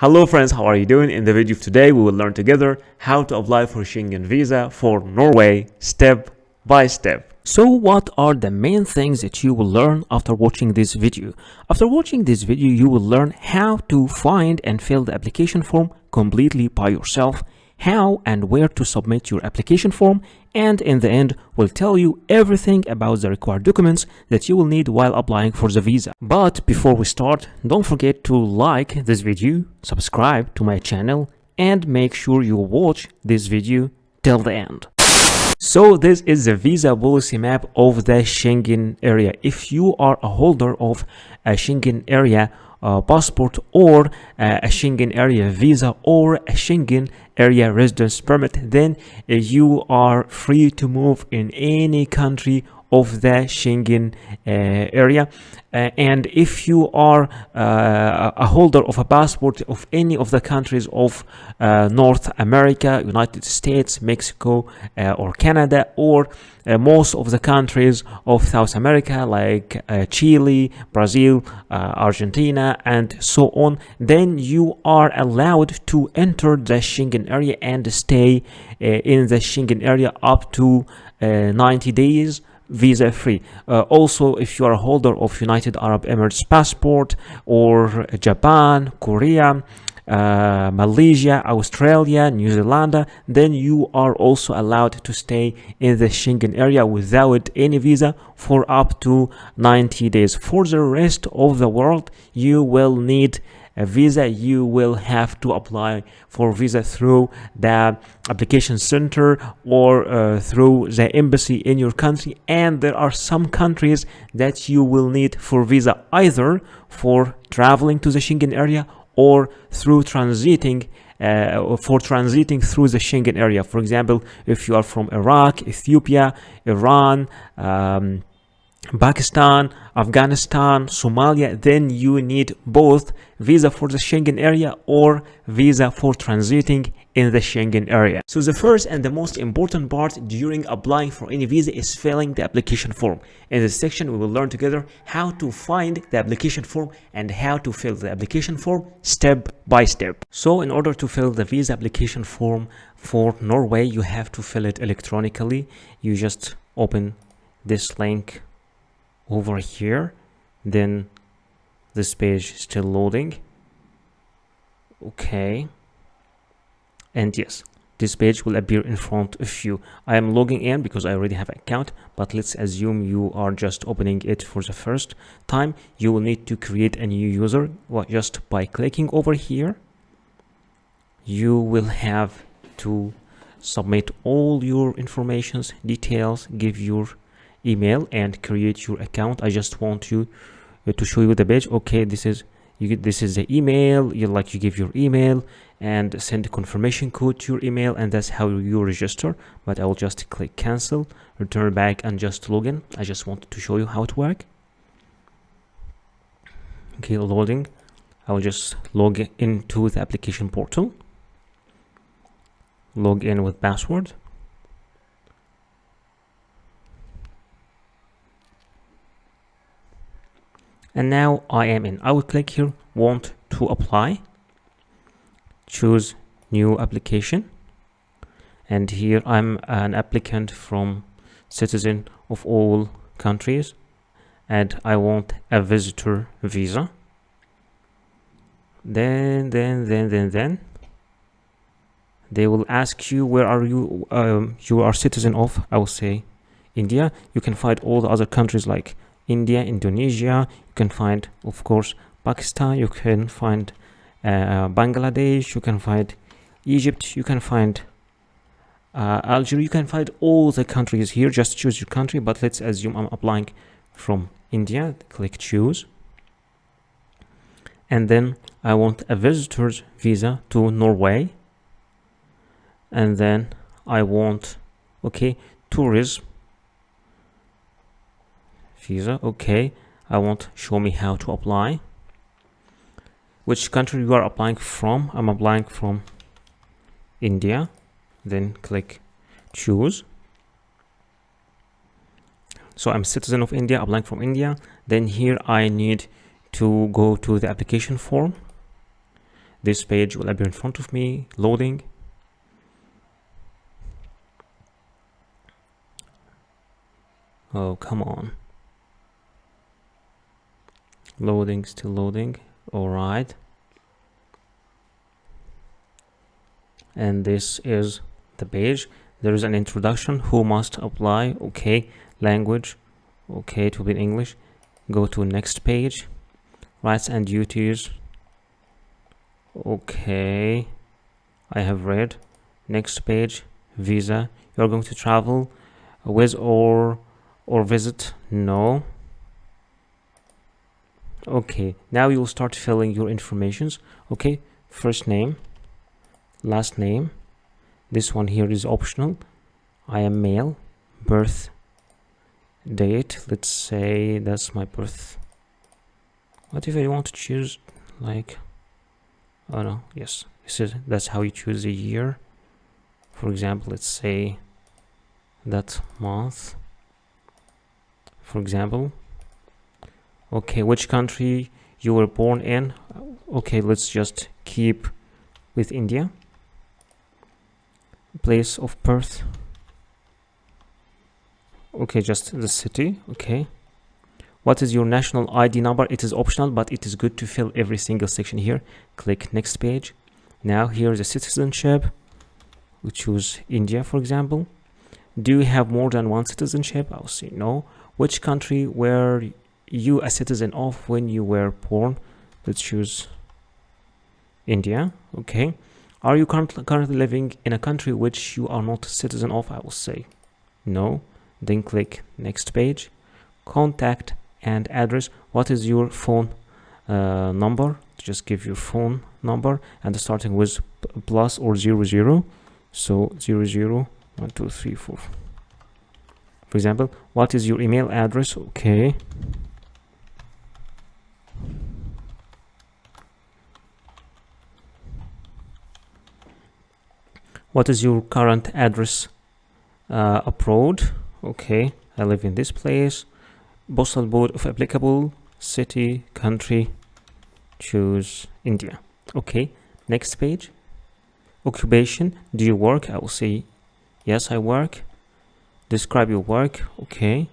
Hello friends, how are you doing? In the video of today, we will learn together how to apply for Schengen visa for Norway step by step. So what are the main things that you will learn after watching this video? After watching this video, you will learn how to find and fill the application form completely by yourself, how and where to submit your application form, and in the end will tell you everything about the required documents that you will need while applying for the visa. But before we start, don't forget to like this video, subscribe to my channel, and make sure you watch this video till the end. So this is the visa policy map of the Schengen area. If you are a holder of a Schengen area passport or a Schengen area visa or a Schengen area residence permit, then you are free to move in any country of the Schengen area. And if you are a holder of a passport of any of the countries of North America, United States, Mexico, or Canada, or most of the countries of South America like Chile, Brazil, Argentina, and so on, then you are allowed to enter the Schengen area and stay in the Schengen area up to 90 days visa free. Also, if you are a holder of United Arab Emirates passport or Japan, Korea, Malaysia, Australia, New Zealand, then you are also allowed to stay in the Schengen area without any visa for up to 90 days. For the rest of the world, you will need a visa. You will have to apply for visa through the application center or through the embassy in your country, and there are some countries that you will need for visa either for traveling to the Schengen area or through transiting through the Schengen area. For example, if you are from Iraq, Ethiopia, Iran, Pakistan, Afghanistan, Somalia, then you need both visa for the Schengen area or visa for transiting in the Schengen area. So the first and the most important part during applying for any visa is filling the application form. In this section, we will learn together how to find the application form and how to fill the application form step by step. So in order to fill the visa application form for Norway, you have to fill it electronically. You just open this link over here, then this page is still loading. Okay, and yes, this page will appear in front of you. I am logging in because I already have an account, but let's assume you are just opening it for the first time. You will need to create a new user. Well, just by clicking over here, you will have to submit all your informations, details, give your email and create your account. I just want you to show you the page. Okay, this is the email. You give your email and send a confirmation code to your email, and that's how you register. But I will just click cancel, return back, and just log in. I just wanted to show you how it works. Okay, loading. I will just log into the application portal, log in with password. And now I am in. I will click here, want to apply, choose new application, and here I'm an applicant from citizen of all countries, and I want a visitor visa. Then they will ask you, where are you? You are citizen of, I will say, India. You can find all the other countries like India, Indonesia. You can find, of course, Pakistan. You can find Bangladesh. You can find Egypt. You can find Algeria. You can find all the countries here. Just choose your country, but let's assume I'm applying from India. Click choose, and then I want a visitor's visa to Norway, and then I want tourism visa. Okay, I want show me how to apply. Which country you are applying from? I'm applying from India. Then click choose. So I'm citizen of India, applying from India. Then here I need to go to the application form. This page will appear in front of me, loading. Oh, come on. Loading, still loading. All right. And this is the page. There is an introduction. Who must apply? Okay. Language. Okay, it will be in English. Go to next page. Rights and duties. Okay. I have read. Next page. Visa. You are going to travel with or visit? No. Okay, now you'll start filling your informations. Okay, first name, last name. This one here is optional. I am male. Birth date, let's say that's my birth. What if I want to choose like, oh no, yes, that's how you choose a year. For example, let's say that month, for example. Okay, which country you were born in? Okay, let's just keep with India. Place of birth. Okay, just the city. Okay. What is your national ID number? It is optional, but it is good to fill every single section here. Click next page. Now here is a citizenship. We choose India, for example. Do you have more than one citizenship? I'll say no. Which country were you a citizen of when you were born? Let's choose India. Okay. Are you currently living in a country which you are not a citizen of? I will say no. Then click next page. Contact and address. What is your phone number? Just give your phone number and starting with plus or 00. So 00 1 2 3 4. For example, what is your email address? Okay. What is your current address abroad? Okay, I live in this place. Postal code if applicable, city, country, choose India. Okay, next page. Occupation, do you work? I will say yes, I work. Describe your work. Okay.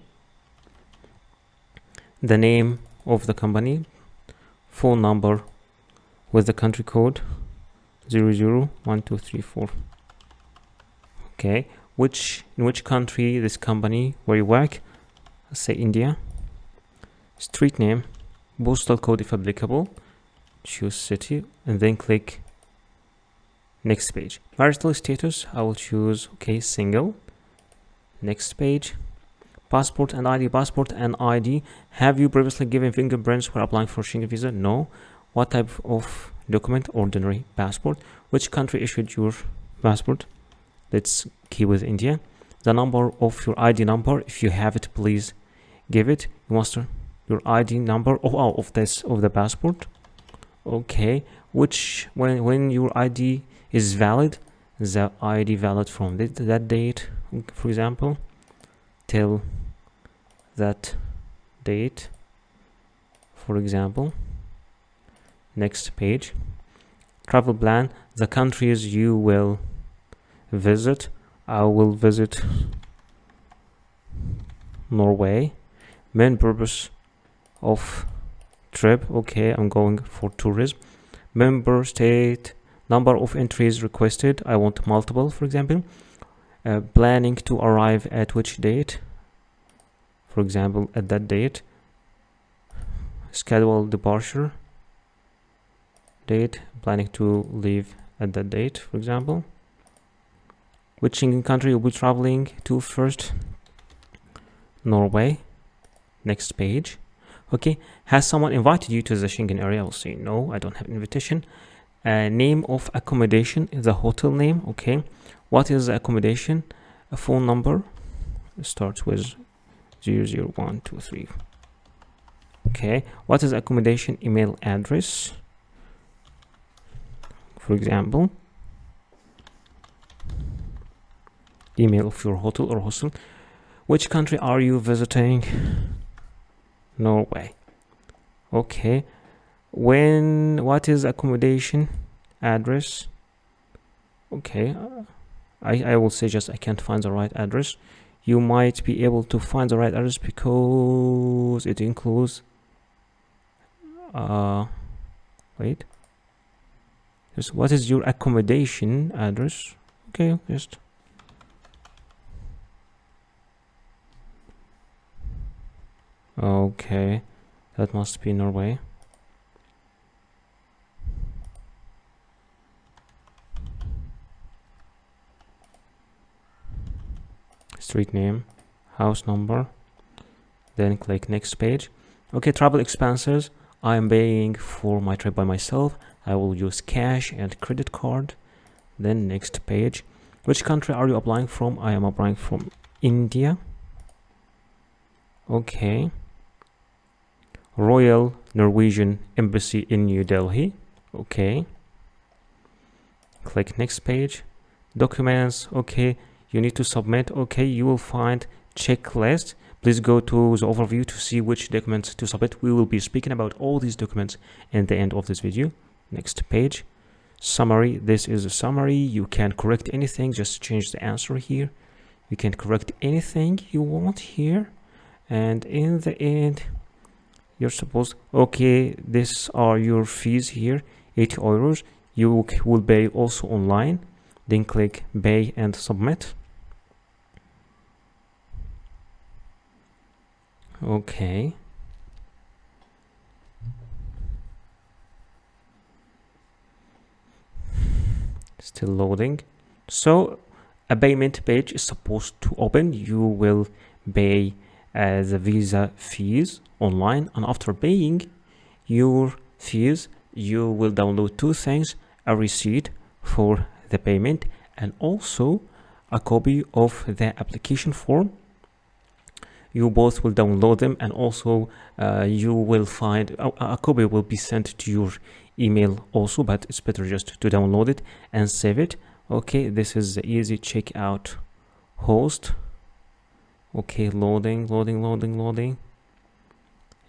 The name of the company, phone number with the country code 00 1 2 3 4. Okay, in which country this company where you work? Let's say India. Street name, postal code if applicable, choose city, and then click next page. Marital status, I will choose okay, single. Next page. Passport and ID. Passport and ID. Have you previously given fingerprints when applying for Schengen visa? No. What type of document? Ordinary passport. Which country issued your passport? Let's keep with India. The number of your ID number, if you have it, please give it. You must your ID number of the passport. Okay. Which when your ID is valid, the ID valid from that date, for example, till that date, for example. Next page. Travel plan, the countries you will visit. I will visit Norway. Main purpose of trip, okay, I'm going for tourism. Member state, number of entries requested, I want multiple, for example. Planning to arrive at which date, for example, at that date. Scheduled departure date, planning to leave at that date, for example. Which Schengen country you'll be traveling to first? Norway. Next page. Okay, has someone invited you to the Schengen area? I'll say no, I don't have an invitation. Name of accommodation, the hotel name. Okay, what is the accommodation? A phone number starts with 001 2 3. Okay, what is accommodation? Email address, for example. Email of your hotel or hostel. Which country are you visiting? Norway. Okay. What is accommodation? address. Okay, I will say just I can't find the right address. You might be able to find the right address because it includes wait, just what is your accommodation address? Okay, just okay, that must be Norway. Street name, house number, then click next page. Okay, travel expenses, I am paying for my trip by myself. I will use cash and credit card. Then next page, which country are you applying from? I am applying from India. Okay, Royal Norwegian Embassy in New Delhi. Okay, click next page, documents. Okay, you need to submit. Okay, you will find checklist. Please go to the overview to see which documents to submit. We will be speaking about all these documents in the end of this video. Next page, summary. This is a summary. You can correct anything, just change the answer here. You can correct anything you want here, and in the end you're supposed, okay, these are your fees here, 80 euros. You will pay also online. Then click pay and submit. Okay, still loading. So a payment page is supposed to open. You will pay the visa fees online, and after paying your fees you will download two things: a receipt for the payment and also a copy of the application form. You both will download them, and also you will find a copy will be sent to your email also, but it's better just to download it and save it. Okay, this is the easy checkout host. Okay, loading.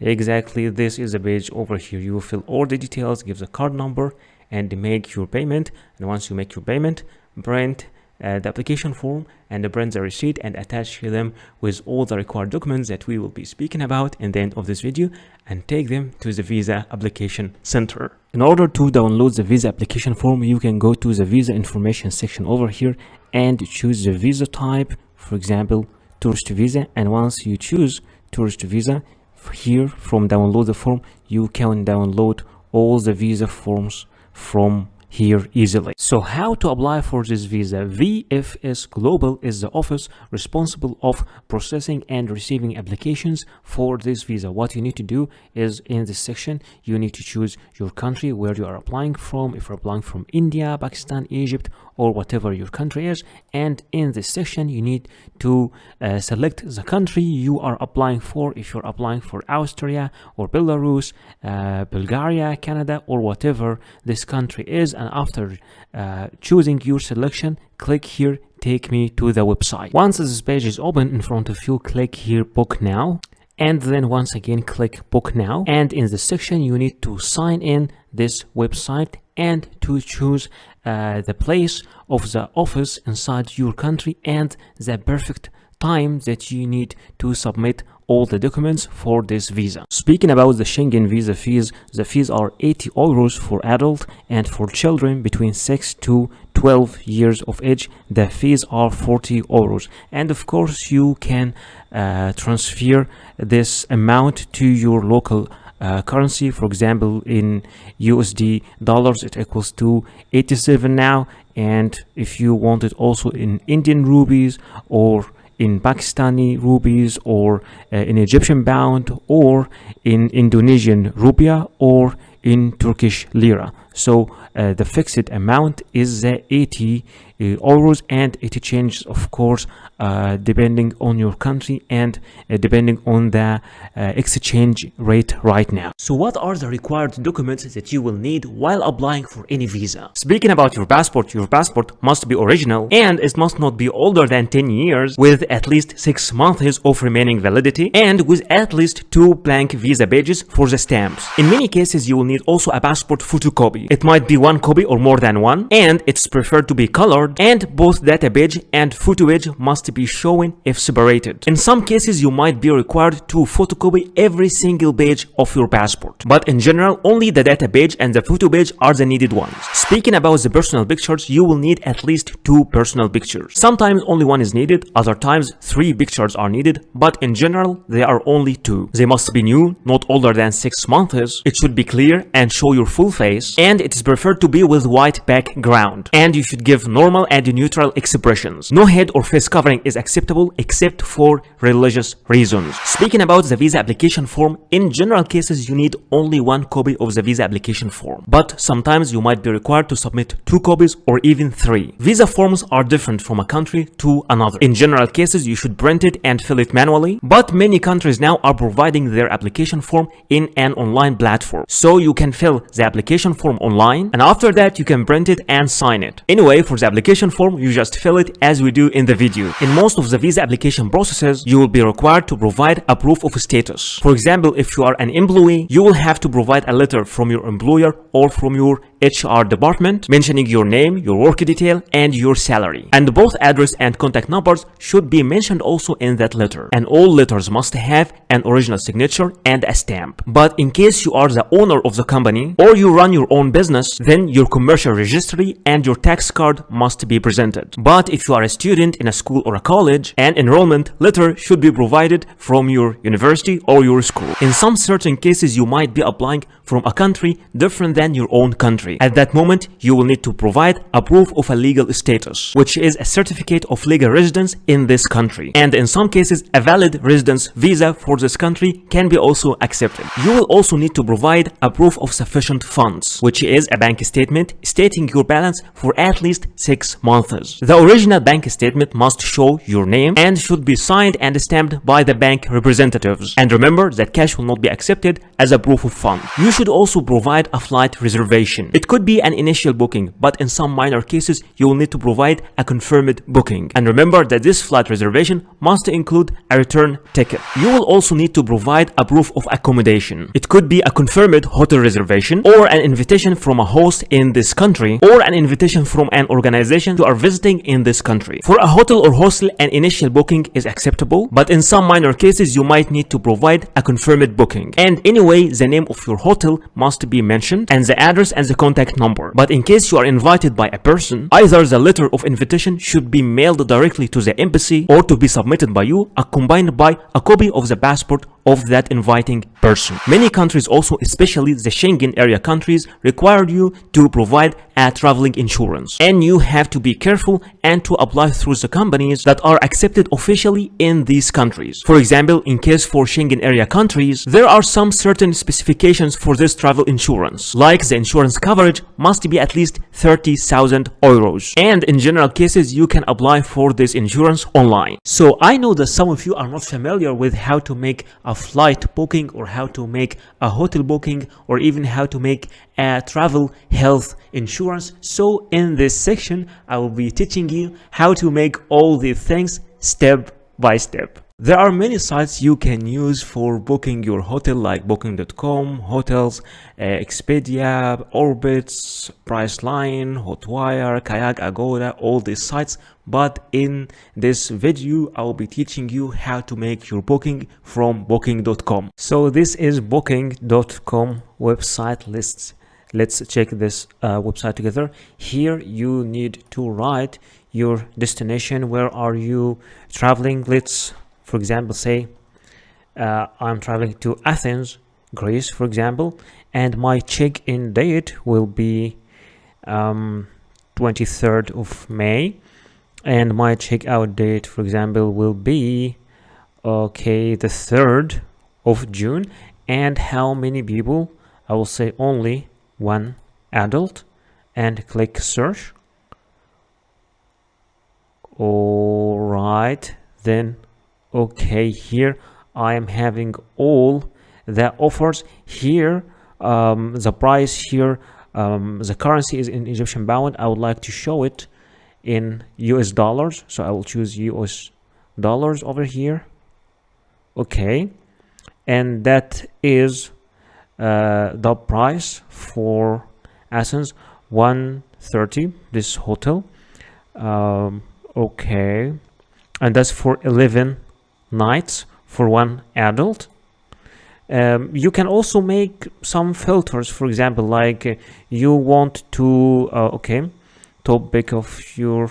Exactly, this is the page over here. You will fill all the details, give the card number, and make your payment. And once you make your payment, print the application form and print the receipt and attach them with all the required documents that we will be speaking about in the end of this video, and take them to the visa application center. In order to download the visa application form, you can go to the visa information section over here and choose the visa type, for example tourist visa. And once you choose tourist visa, here from download the form, you can download all the visa forms from here easily. So how to apply for this visa? VFS Global is the office responsible of processing and receiving applications for this visa. What you need to do is, in this section, you need to choose your country where you are applying from. If you're applying from India, Pakistan, Egypt, or whatever your country is, and in this section you need to select the country you are applying for. If you're applying for Austria or Belarus, Bulgaria, Canada, or whatever this country is, and after choosing your selection, click here, take me to the website. Once this page is open in front of you, click here book now, and then once again click book now, and in the section you need to sign in this website and to choose the place of the office inside your country and the perfect time that you need to submit all the documents for this visa. Speaking about the Schengen visa fees, the fees are 80 euros for adult, and for children between 6 to 12 years of age, the fees are 40 euros. And of course you can transfer this amount to your local currency. For example, in USD dollars it equals to 87 now, and if you want it also in Indian rupees or in Pakistani rupees or in Egyptian pound or in Indonesian rupiah or in Turkish lira. So the fixed amount is 80 euros, and it changes of course depending on your country and depending on the exchange rate right now. So what are the required documents that you will need while applying for any visa? Speaking about your passport must be original and it must not be older than 10 years, with at least 6 months of remaining validity, and with at least 2 blank visa pages for the stamps. In many cases you will need also a passport photocopy. It might be one copy or more than one, and it's preferred to be colored, and both data page and photo page must be shown if separated. In some cases, you might be required to photocopy every single page of your passport, but in general, only the data page and the photo page are the needed ones. Speaking about the personal pictures, you will need at least 2 personal pictures. Sometimes only one is needed, other times 3 pictures are needed, but in general, they are only 2. They must be new, not older than 6 months. It should be clear and show your full face, and it is preferred to be with white background. And you should give normal and neutral expressions. No head or face covering is acceptable except for religious reasons. Speaking about the visa application form, in general cases, you need only 1 copy of the visa application form, but sometimes you might be required to submit 2 copies or even 3. Visa forms are different from a country to another. In general cases, you should print it and fill it manually, but many countries now are providing their application form in an online platform. So you can fill the application form online, and after that you can print it and sign it. Anyway, for the application form, you just fill it as we do in the video. In most of the visa application processes, you will be required to provide a proof of status. For example, if you are an employee, you will have to provide a letter from your employer or from your HR department mentioning your name, your work detail, and your salary. And both address and contact numbers should be mentioned also in that letter. And all letters must have an original signature and a stamp. But in case you are the owner of the company or you run your own business, then your commercial registry and your tax card must be presented. But if you are a student in a school or a college, an enrollment letter should be provided from your university or your school. In some certain cases, you might be applying from a country different than your own country. At that moment, you will need to provide a proof of a legal status, which is a certificate of legal residence in this country. And in some cases, a valid residence visa for this country can be also accepted. You will also need to provide a proof of sufficient funds, which is a bank statement stating your balance for at least 6 months. The original bank statement must show your name and should be signed and stamped by the bank representatives. And remember that cash will not be accepted as a proof of fund. You should also provide a flight reservation. It could be an initial booking, but in some minor cases, you will need to provide a confirmed booking. And remember that this flight reservation must include a return ticket. You will also need to provide a proof of accommodation. It could be a confirmed hotel reservation or an invitation from a host in this country or an invitation from an organization you are visiting in this country. For a hotel or hostel, an initial booking is acceptable, but in some minor cases, you might need to provide a confirmed booking. And anyway, the name of your hotel must be mentioned and the address and the contact number. But in case you are invited by a person, either the letter of invitation should be mailed directly to the embassy or to be submitted by you, accompanied by a copy of the passport of that inviting person. Many countries also, especially the Schengen area countries, require you to provide a traveling insurance. And you have to be careful and to apply through the companies that are accepted officially in these countries. For example, in case for Schengen area countries, there are some certain specifications for this travel insurance, like the insurance coverage must be at least 30,000 euros. And in general cases, you can apply for this insurance online. So I know that some of you are not familiar with how to make a flight booking or how to make a hotel booking or even how to make a travel health insurance. So in this section, I will be teaching you how to make all these things step by step. There are many sites you can use for booking your hotel, like booking.com, hotels, Expedia, Orbitz, Priceline, Hotwire, Kayak, Agoda, all these sites. But in this video, I will be teaching you how to make your booking from booking.com. So this is booking.com website. Let's check this website together. Here you need to write your destination. Where are you traveling? Let's, for example, say I'm traveling to Athens, Greece, for example, and my check-in date will be 23rd of May, and my check-out date, for example, will be the 3rd of June. And how many people? I will say only 1 adult, and click search. All right, then here I am having all the offers here. The price here, the currency is in Egyptian pound. I would like to show it in US dollars, so I will choose US dollars over here. And that is the price for Athens, 130, this hotel. Okay, and that's for 11 nights for one adult. You can also make some filters, for example, like you want to topic of your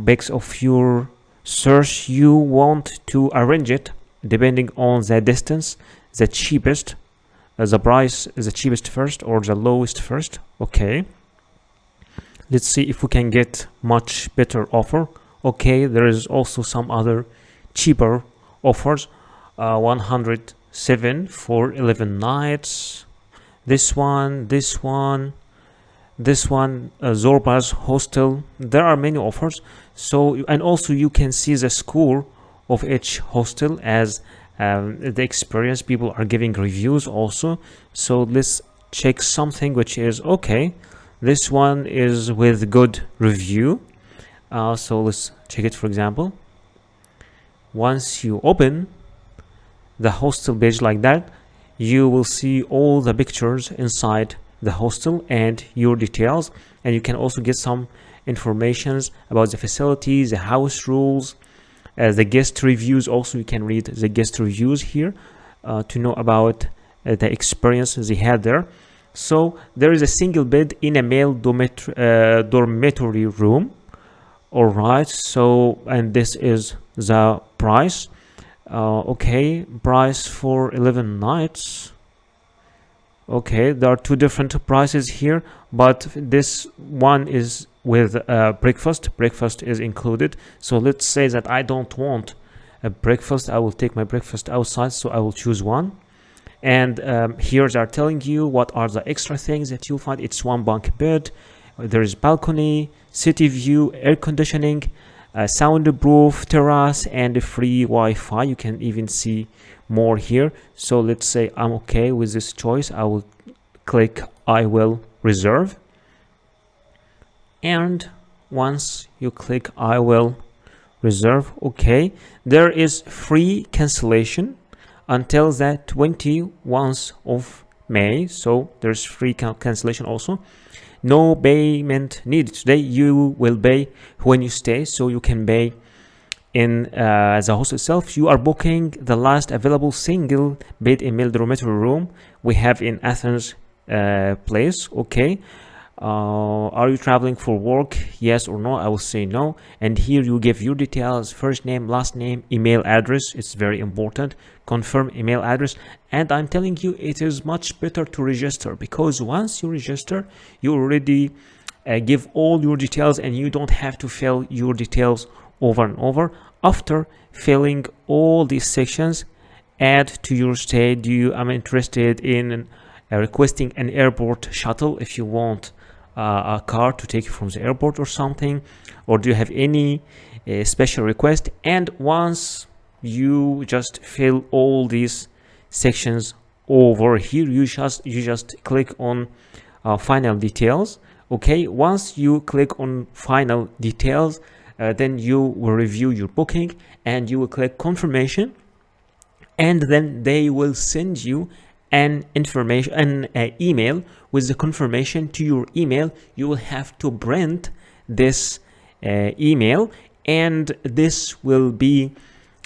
base of your search, you want to arrange it depending on the distance, the cheapest, the price, the cheapest first or the lowest first. Okay, let's see if we can get much better offer. Okay, there is also some other cheaper offers. 107 for 11 nights. This one, Zorba's hostel. There are many offers. So, and also you can see the score of each hostel as the experience. People are giving reviews also. So let's check something which is okay. This one is with good review. So let's check it. For example, once you open the hostel page like that, you will see all the pictures inside the hostel and your details, and you can also get some informations about the facilities, the house rules, the guest reviews. Also, you can read the guest reviews here to know about the experiences they had there. So there is a single bed in a male dormitory room. All right, so, and this is the price. Okay, price for 11 nights. Okay, there are two different prices here, but this one is with breakfast. Breakfast is included. So let's say that I don't want a breakfast. I will take my breakfast outside, so I will choose one. And here they are telling you what are the extra things that you'll find. It's one bunk bed. There is balcony, city view, air conditioning, soundproof terrace, and a free Wi-Fi. You can even see more here. So let's say I'm okay with this choice. I will click I will reserve, and once you click I will reserve, okay, there is free cancellation until the 21st of May. So there's free cancellation also. No payment needed today. You will pay when you stay, so you can pay in the hostel itself. You are booking the last available single bed in male dormitory room we have in Athens place. Okay, are you traveling for work? Yes or no? I will say no. And here you give your details: first name, last name, email address. It's very important. Confirm email address. And I'm telling you, it is much better to register, because once you register, you already give all your details, and you don't have to fill your details over and over. After filling all these sections, add to your stay. I'm interested in requesting an airport shuttle if you want a car to take you from the airport or something, or do you have any special request? And once you just fill all these sections over here, you just click on final details. Okay, once you click on final details, then you will review your booking and you will click confirmation, and then they will send you an email with the confirmation to your email. You will have to print this email, and this will be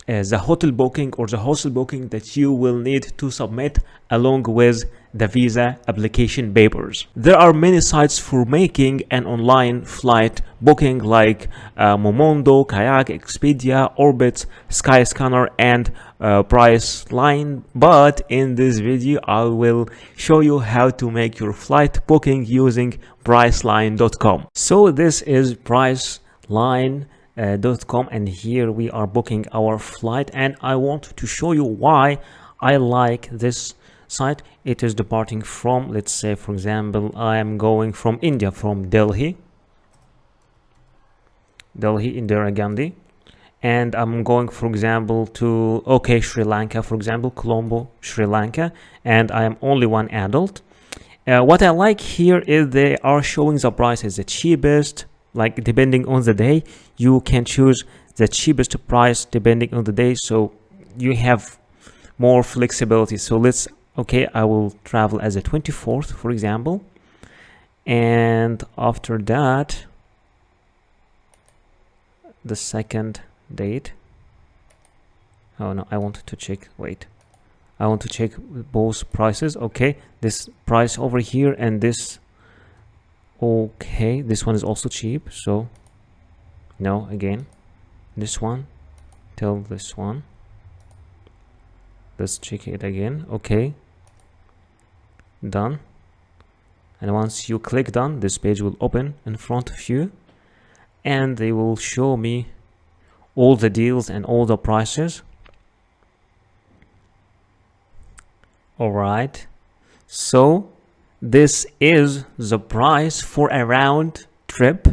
the hotel booking or the hostel booking that you will need to submit along with the visa application papers. There are many sites for making an online flight booking, like Momondo, Kayak, Expedia, Orbitz, Skyscanner, and Priceline. But in this video, I will show you how to make your flight booking using Priceline.com. So this is Priceline.com, and here we are booking our flight, and I want to show you why I like this site. It is departing from, let's say for example, I am going from India, from Delhi, Indira Gandhi, and I'm going, for example, to Sri Lanka, for example, Colombo, Sri Lanka, and I am only one adult. What I like here is they are showing the prices, the cheapest, like depending on the day you can choose the cheapest price depending on the day, so you have more flexibility. So I will travel as a 24th, for example, And after that, the second date. Oh no, I wanted to check, wait, I want to check both prices. Okay, this price over here and this. Okay, this one is also cheap, so no, again this one till this one. Let's check it again. Okay, done. And once you click done, this page will open in front of you and they will show me all the deals and all the prices. All right, so this is the price for a round trip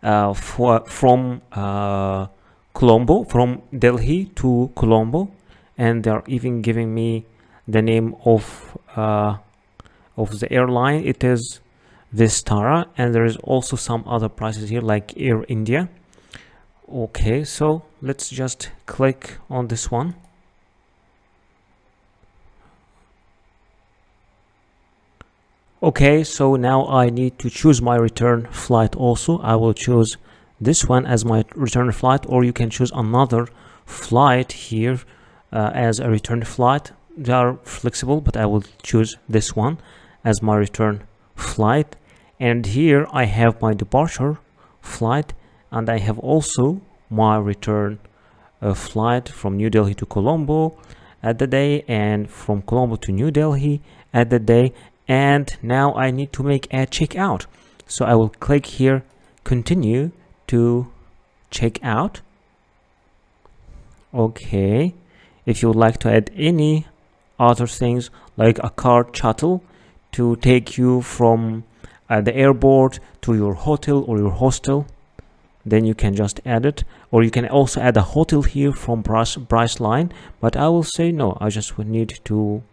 from Colombo, from Delhi to Colombo, and they're even giving me the name of the airline. It is Vistara, and there is also some other prices here like Air India. Okay, so let's just click on this one. Okay, so now I need to choose my return flight also. I will choose this one as my return flight, or you can choose another flight here as a return flight. They are flexible, but I will choose this one as my return flight. And here I have my departure flight, and I have also my return flight from New Delhi to Colombo at the day, and from Colombo to New Delhi at the day. And now I need to make a checkout, so I will click here, continue to check out. Okay, if you would like to add any other things like a car shuttle to take you from the airport to your hotel or your hostel, then you can just add it. Or you can also add a hotel here from Priceline, but I will say no, I just would need to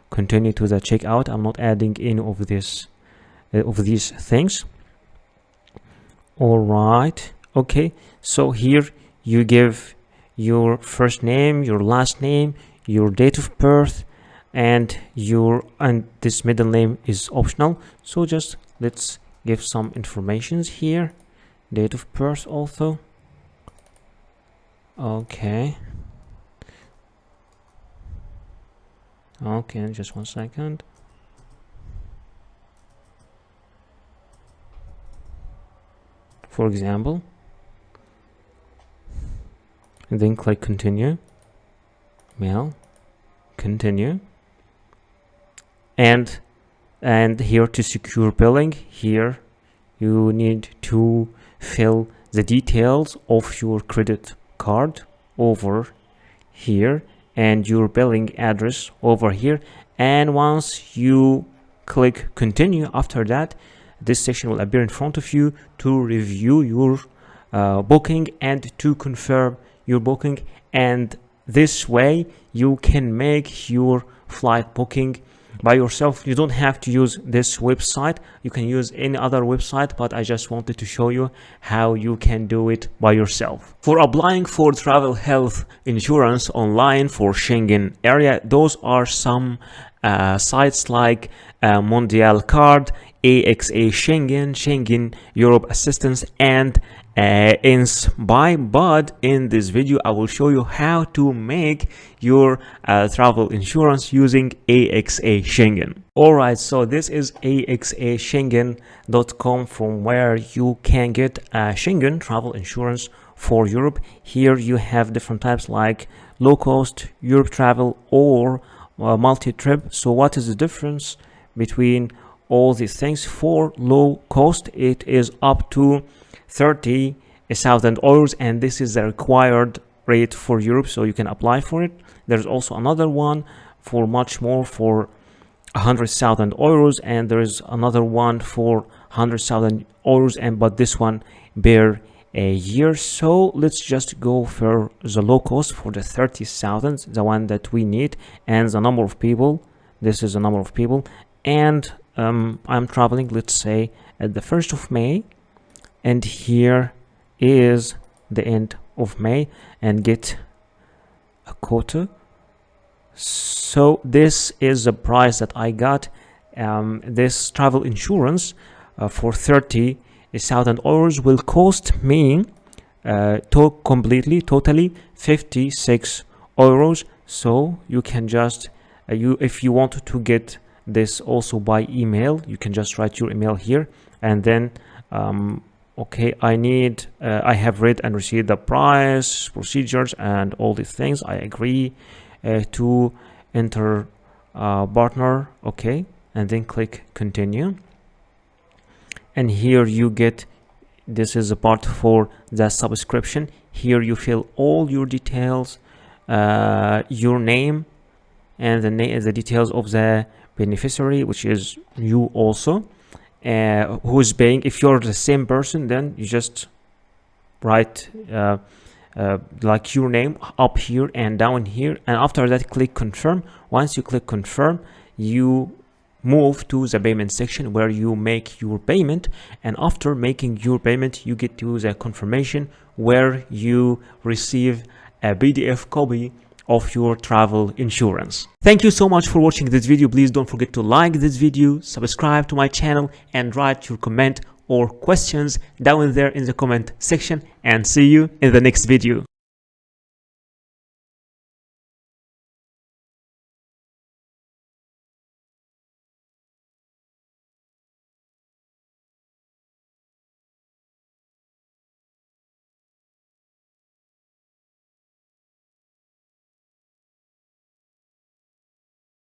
continue to the checkout. I'm not adding any of this of these things. All right, okay, so here you give your first name, your last name, your date of birth, and this middle name is optional, so just let's give some informations here. Date of birth also. Okay, just 1 second. For example, and then click continue, mail, continue, and here to secure billing, here you need to fill the details of your credit card over here and your billing address over here. And once you click continue, after that this section will appear in front of you to review your booking and to confirm your booking. And this way you can make your flight booking by yourself. You don't have to use this website, you can use any other website, but I just wanted to show you how you can do it by yourself. For applying for travel health insurance online for Schengen area, those are some sites like Mondial Card, AXA Schengen, Schengen Europe Assistance, and Inspire. But in this video I will show you how to make your travel insurance using AXA Schengen. Alright, so this is axaschengen.com, from where you can get Schengen travel insurance for Europe. Here you have different types like low cost, Europe travel, or multi-trip. So what is the difference between all these things? For low cost, it is up to 30,000 euros, and this is the required rate for Europe, so you can apply for it. There's also another one for much more, for 100,000 euros, and there is another one for 100,000 euros, and but this one per a year. So let's just go for the low cost for the 30,000, the one that we need, and the number of people. This is the number of people, and I'm traveling, let's say, at the 1st of May, and here is the end of May, and get a quota. So this is the price that I got. This travel insurance for 30,000 euros will cost me totally 56 euros. So you can just if you want to get this also by email, you can just write your email here, and then okay, I have read and received the price, procedures, and all these things. I agree to enter partner. Okay, and then click continue. And here you get, this is a part for the subscription. Here you fill all your details, your name, and the details of the beneficiary, which is you also, who is paying. If you're the same person, then you just write like your name up here and down here, and after that click confirm. Once you click confirm, you move to the payment section where you make your payment, and after making your payment you get to the confirmation where you receive a PDF copy of your travel insurance. Thank you so much for watching this video. Please don't forget to like this video, subscribe to my channel, and write your comment or questions down there in the comment section, and see you in the next video.